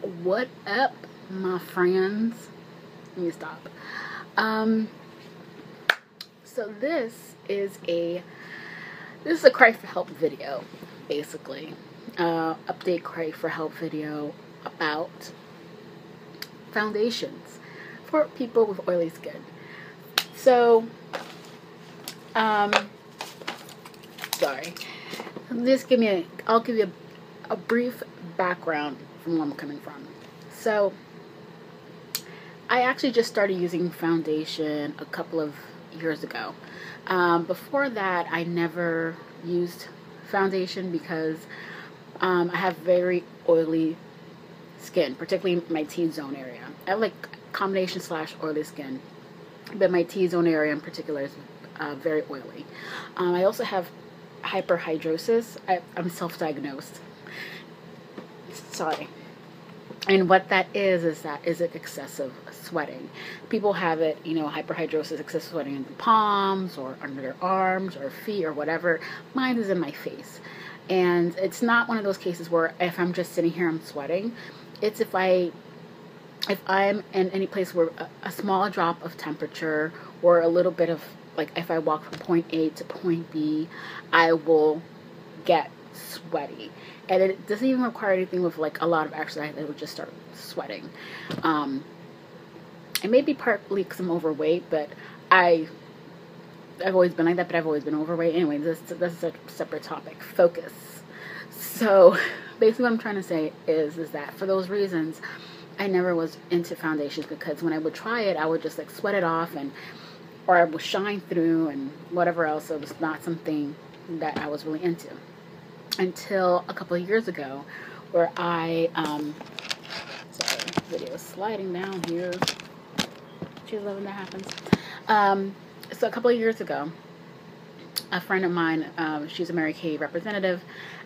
What up, my friends? Let me stop. So this is a cry for help video, basically. Update cry for help video about foundations for people with oily skin. So, sorry. I'll give you a brief background from where I'm coming from. So, I actually just started using foundation a couple of years ago. Before that, I never used foundation because I have very oily skin, particularly my T-zone area. I have like combination / oily skin, but my T-zone area in particular is very oily. I also have hyperhidrosis. I'm self-diagnosed. Sorry. And what that is it excessive sweating. People have it, hyperhidrosis, excessive sweating in the palms or under their arms or feet or whatever. Mine is in my face. And it's not one of those cases where if I'm just sitting here, I'm sweating. It's if I'm in any place where a small drop of temperature or a little bit of, like if I walk from point A to point B, I will get sweaty. And it doesn't even require anything with like a lot of exercise. I would just start sweating. It may be partly because I'm overweight, but I've always been like that, but I've always been overweight. Anyway, this is a separate topic. Focus. So basically what I'm trying to say is that for those reasons, I never was into foundations, because when I would try it, I would just like sweat it off, or I would shine through and whatever else. It was not something that I was really into until a couple of years ago, where I sorry, video is sliding down here. She's loving that happens. So a couple of years ago, a friend of mine, she's a Mary Kay representative.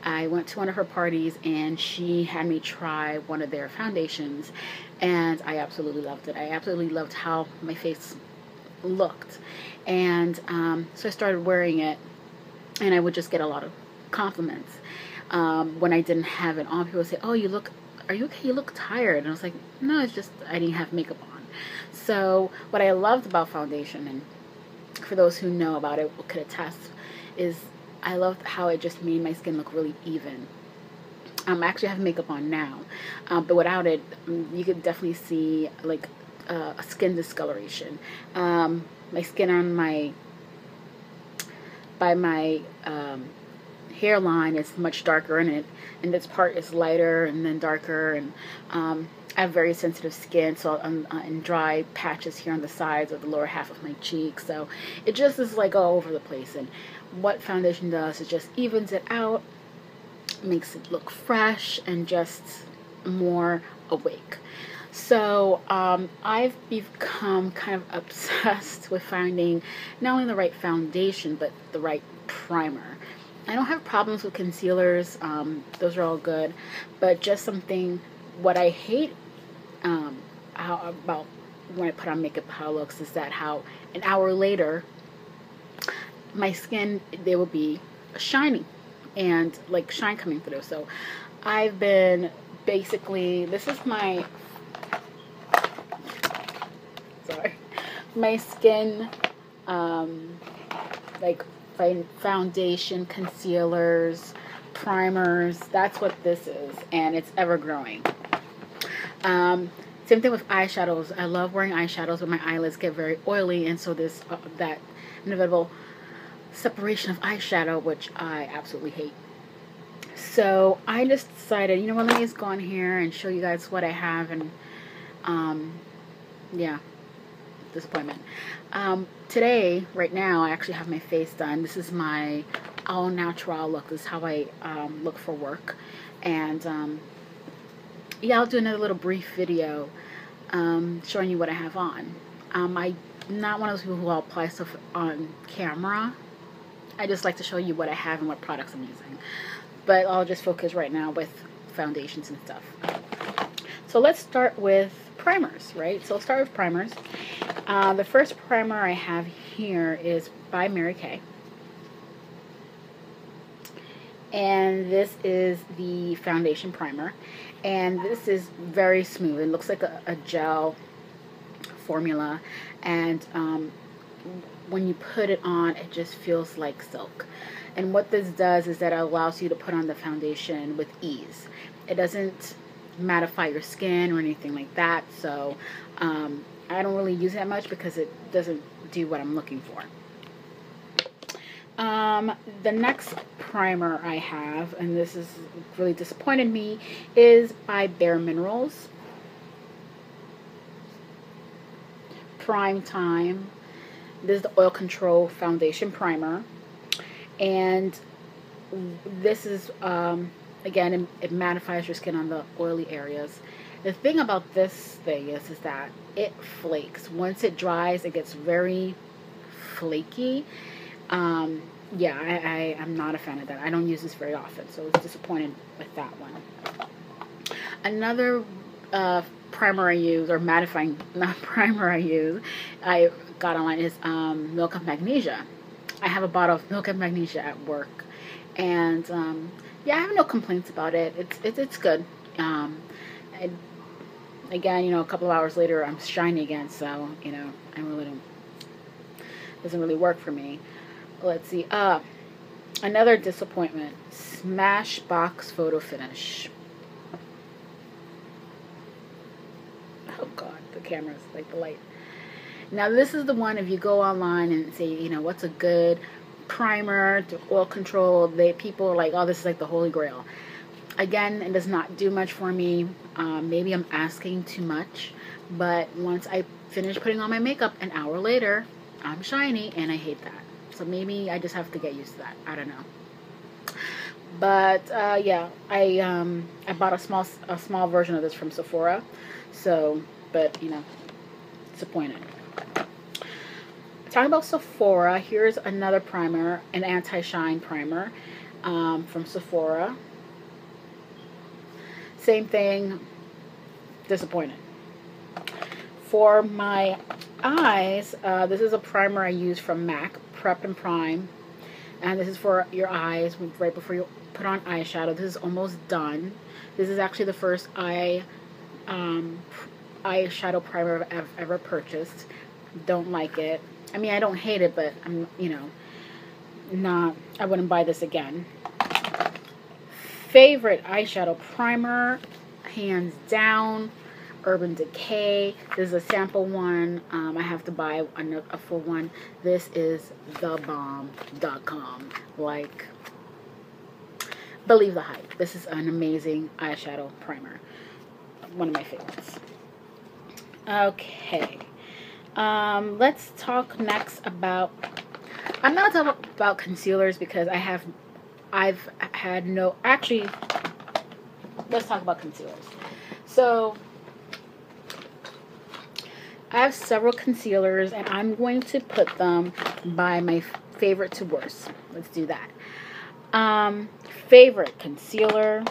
I went to one of her parties and she had me try one of their foundations, and I absolutely loved it. I absolutely loved how my face looked, and so I started wearing it, and I would just get a lot of compliments. When I didn't have it on, people would say, "Oh, are you okay? You look tired." And I was like, "No, it's just I didn't have makeup on." So what I loved about foundation, and for those who know about it could attest, is I loved how it just made my skin look really even. I actually have makeup on now, but without it, you could definitely see like a skin discoloration. My skin on my hairline is much darker in it, and this part is lighter and then darker, and I have very sensitive skin, so and dry patches here on the sides of the lower half of my cheek, so it just is like all over the place. And what foundation does is just evens it out, makes it look fresh and just more awake. So I've become kind of obsessed with finding not only the right foundation but the right primer. I don't have problems with concealers, those are all good, but just something, what I hate about when I put on makeup, how it looks, is that how an hour later my skin, they will be shiny and like shine coming through. So I've been basically, this is my skin, like foundation, concealers, primers, that's what this is, and it's ever growing. Same thing with eyeshadows. I love wearing eyeshadows, but my eyelids get very oily, and so there's that inevitable separation of eyeshadow, which I absolutely hate. So I just decided, you know what, let me just go on here and show you guys what I have, and yeah, disappointment. Today, right now, I actually have my face done. This is my all natural look. This is how I look for work, and yeah, I'll do another little brief video showing you what I have on. I'm not one of those people who will apply stuff on camera. I just like to show you what I have and what products I'm using. But I'll just focus right now with foundations and stuff. So let's start with primers, right? So I'll start with primers. The first primer I have here is by Mary Kay. And this is the foundation primer. And this is very smooth. It looks like a gel formula, and when you put it on, it just feels like silk. And what this does is that it allows you to put on the foundation with ease. It doesn't mattify your skin or anything like that, so I don't really use it that much because it doesn't do what I'm looking for. The next primer I have, and this has really disappointed me, is by Bare Minerals. Prime Time. This is the Oil Control Foundation Primer. And this is, again, it mattifies your skin on the oily areas. The thing about this thing is that it flakes. Once it dries, it gets very flaky. Yeah, I'm not a fan of that. I don't use this very often, so I was disappointed with that one. Another primer I use, or mattifying, not primer I got online is Milk of Magnesia. I have a bottle of Milk of Magnesia at work, and yeah, I have no complaints about it. It's good. Again, a couple of hours later, I'm shiny again, so I really don't. Doesn't really work for me. Let's see. Another disappointment. Smashbox Photo Finish. Oh God, the camera's like the light. Now this is the one, if you go online and say, what's a good primer to oil control, people are like, oh, this is like the holy grail. Again, it does not do much for me. Maybe I'm asking too much, but once I finish putting on my makeup, an hour later, I'm shiny, and I hate that. So maybe I just have to get used to that. I don't know. But yeah, I bought a small version of this from Sephora. So, but disappointed. Talking about Sephora, here's another primer, an anti-shine primer from Sephora. Same thing, disappointed. For my eyes, this is a primer I use from MAC, Prep and Prime. And this is for your eyes right before you put on eyeshadow. This is almost done. This is actually the first eyeshadow primer I've ever purchased. Don't like it. I mean, I don't hate it, but I'm, I wouldn't buy this again. Favorite eyeshadow primer, hands down, Urban Decay. This is a sample one. I have to buy a full one. This is thebomb.com. Like, believe the hype. This is an amazing eyeshadow primer. One of my favorites. Okay. Let's talk next about, I'm not talking about concealers because I've had no, actually, let's talk about concealers. So, I have several concealers, and I'm going to put them by my favorite to worst. Let's do that. Favorite concealer,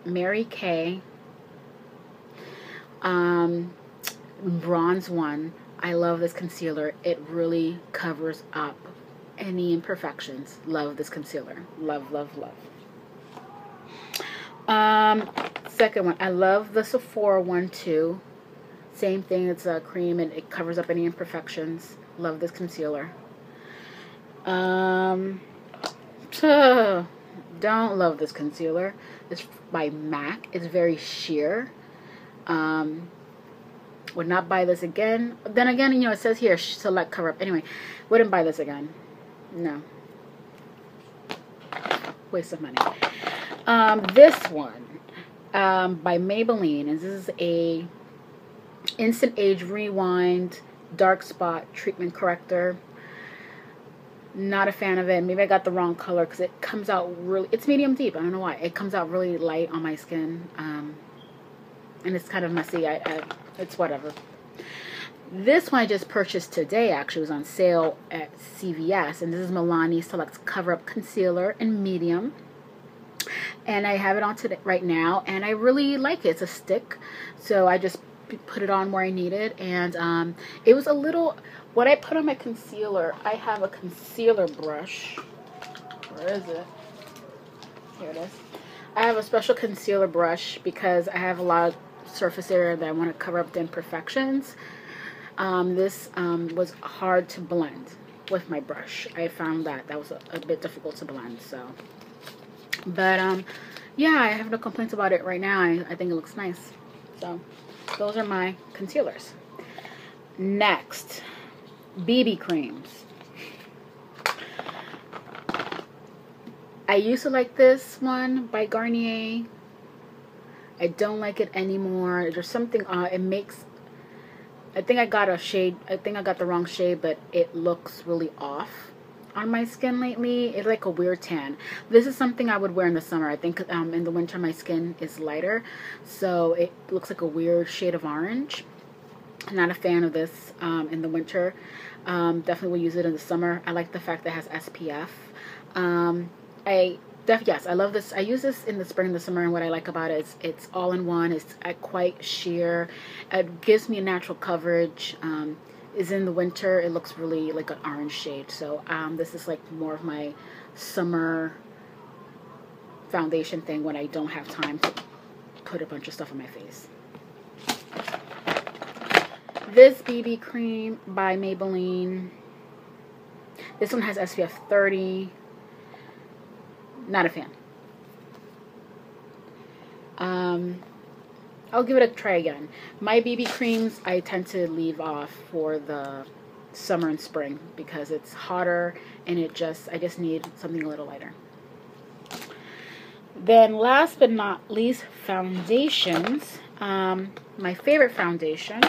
Mary Kay. Bronze one. I love this concealer. It really covers up any imperfections. Love this concealer. Love, love, love. Second one. I love the Sephora one too. Same thing. It's a cream and it covers up any imperfections. Love this concealer. Don't love this concealer. It's by MAC. It's very sheer. Would not buy this again. Then again, it says here, select cover up. Anyway, wouldn't buy this again. No. Waste of money. This one, by Maybelline, and this is a Instant Age Rewind Dark Spot Treatment Corrector. Not a fan of it. Maybe I got the wrong color because it comes out really, it's medium deep. I don't know why. It comes out really light on my skin. And it's kind of messy. It's whatever. This one I just purchased today, actually. It was on sale at CVS. And this is Milani Selects Cover Up Concealer in medium. And I have it on today, right now. And I really like it. It's a stick. So I just put it on where I need it. And it was a little... What I put on my concealer, I have a concealer brush. Where is it? Here it is. I have a special concealer brush because I have a lot of surface area that I want to cover up the imperfections. This was hard to blend with my brush. I found that was a bit difficult to blend. So, but yeah, I have no complaints about it right now. I think it looks nice. So those are my concealers. Next, BB creams. I used to like this one by Garnier. I don't like it anymore. There's something it makes, I think I got a shade, I think I got the wrong shade, but it looks really off on my skin lately. It's like a weird tan. This is something I would wear in the summer. I think in the winter my skin is lighter, so it looks like a weird shade of orange. I'm not a fan of this in the winter. Definitely will use it in the summer. I like the fact that it has SPF. Yes, I love this. I use this in the spring and the summer, and what I like about it is it's all in one. It's quite sheer. It gives me a natural coverage. Is in the winter, it looks really like an orange shade. So this is like more of my summer foundation thing when I don't have time to put a bunch of stuff on my face. This BB cream by Maybelline. This one has SPF 30. Not a fan. I'll give it a try again. My BB creams I tend to leave off for the summer and spring because it's hotter and I just need something a little lighter. Then last but not least, foundations. My favorite foundation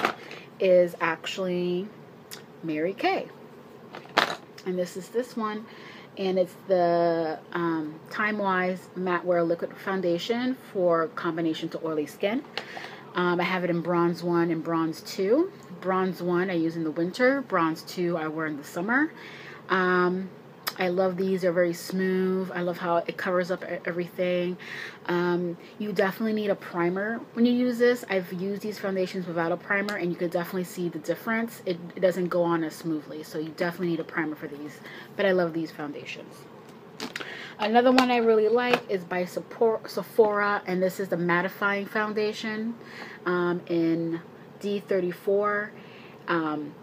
is actually Mary Kay. And this is this one. And it's the Time Wise Matte Wear Liquid Foundation for combination to oily skin. I have it in Bronze 1 and Bronze 2. Bronze 1 I use in the winter. Bronze 2 I wear in the summer. I love these. They're very smooth. I love how it covers up everything. You definitely need a primer when you use this. I've used these foundations without a primer, and you could definitely see the difference. It doesn't go on as smoothly, so you definitely need a primer for these. But I love these foundations. Another one I really like is by Sephora, and this is the mattifying foundation in D34. And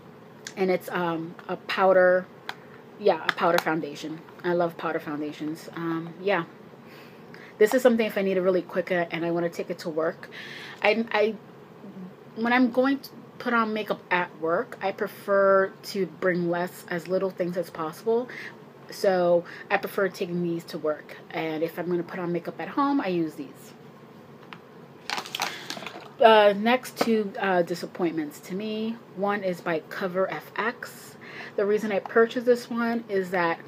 it's a powder. Yeah, a powder foundation. I love powder foundations. Yeah. This is something if I need it really quick and I want to take it to work. When I'm going to put on makeup at work, I prefer to bring as little things as possible. So I prefer taking these to work. And if I'm going to put on makeup at home, I use these. Next two disappointments to me. One is by Cover FX. The reason I purchased this one is that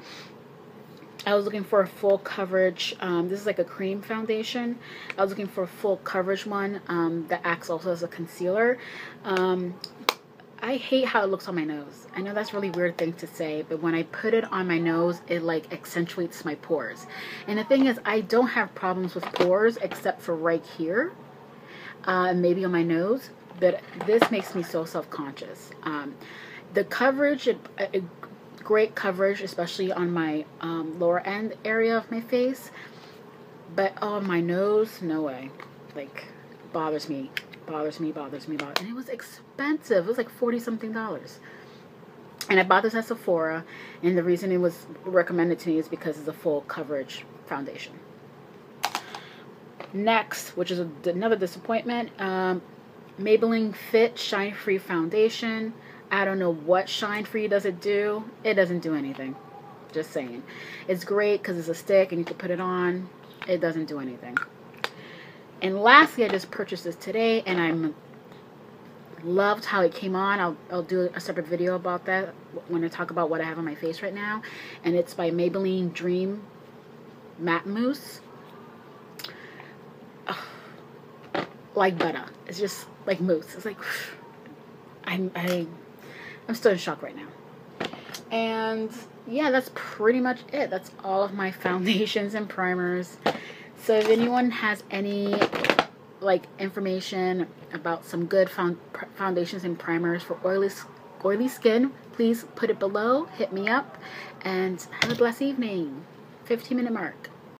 I was looking for a full coverage. This is like a cream foundation. I was looking for a full coverage one that acts also as a concealer. I hate how it looks on my nose. I know that's a really weird thing to say, but when I put it on my nose, it like accentuates my pores. And the thing is, I don't have problems with pores except for right here, maybe on my nose, but this makes me so self-conscious. The coverage, great coverage, especially on my lower end area of my face. But on my nose, no way. Like, bothers me. And it was expensive. It was like $40-something. And I bought this at Sephora. And the reason it was recommended to me is because it's a full coverage foundation. Next, which is another disappointment, Maybelline Fit Shine Free Foundation. I don't know what Shine Free does it do. It doesn't do anything. Just saying. It's great because it's a stick and you can put it on. It doesn't do anything. And lastly, I just purchased this today and I loved how it came on. I'll do a separate video about that when I talk about what I have on my face right now. And it's by Maybelline Dream Matte Mousse. Like butter. It's just like mousse. It's like I'm still in shock right now. And yeah, that's pretty much it. That's all of my foundations and primers. So if anyone has any like information about some good foundations and primers for oily skin, please put it below. Hit me up and have a blessed evening. 15-minute mark.